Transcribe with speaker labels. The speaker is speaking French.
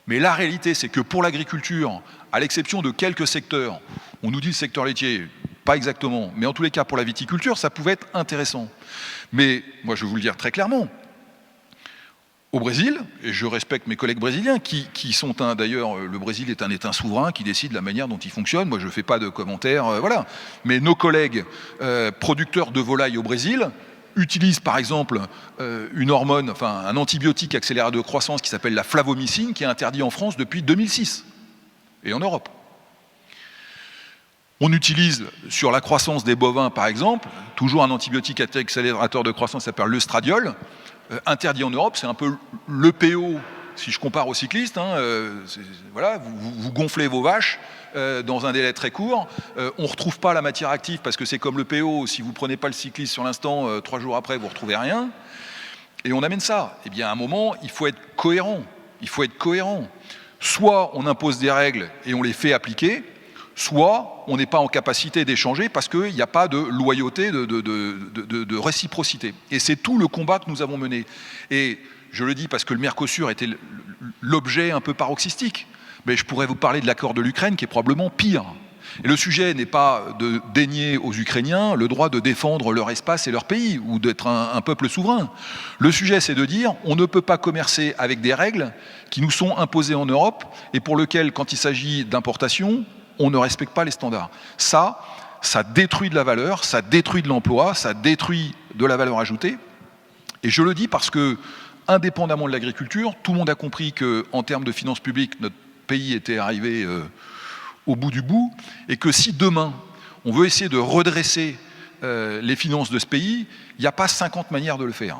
Speaker 1: Mais la réalité, c'est que pour l'agriculture, à l'exception de quelques secteurs, on nous dit le secteur laitier, pas exactement, mais en tous les cas pour la viticulture, ça pouvait être intéressant. Mais moi je vais vous le dire très clairement, au Brésil, et je respecte mes collègues brésiliens, qui sont d'ailleurs, le Brésil est un État souverain qui décide la manière dont il fonctionne, moi je ne fais pas de commentaires, voilà. Mais nos collègues producteurs de volailles au Brésil utilisent par exemple une hormone, enfin un antibiotique accélérateur de croissance qui s'appelle la flavomycine, qui est interdit en France depuis 2006, et en Europe. On utilise sur la croissance des bovins par exemple, toujours un antibiotique accélérateur de croissance qui s'appelle l'œstradiol, interdit en Europe, c'est un peu l'EPO, si je compare aux cyclistes, hein, voilà, vous gonflez vos vaches dans un délai très court, on ne retrouve pas la matière active parce que c'est comme l'EPO, si vous ne prenez pas le cycliste sur l'instant, 3 jours après, vous ne retrouvez rien, et on amène ça. Eh bien, à un moment, il faut être cohérent, Soit on impose des règles et on les fait appliquer, soit on n'est pas en capacité d'échanger parce qu'il n'y a pas de loyauté, de réciprocité. Et c'est tout le combat que nous avons mené. Et je le dis parce que le Mercosur était l'objet un peu paroxystique, mais je pourrais vous parler de l'accord de l'Ukraine qui est probablement pire. Et le sujet n'est pas de dénier aux Ukrainiens le droit de défendre leur espace et leur pays, ou d'être un peuple souverain. Le sujet, c'est de dire on ne peut pas commercer avec des règles qui nous sont imposées en Europe et pour lesquelles, quand il s'agit d'importation, on ne respecte pas les standards. Ça détruit de la valeur, ça détruit de l'emploi, ça détruit de la valeur ajoutée. Et je le dis parce que, indépendamment de l'agriculture, tout le monde a compris qu'en termes de finances publiques, notre pays était arrivé au bout du bout, et que si demain, on veut essayer de redresser les finances de ce pays, il n'y a pas 50 manières de le faire.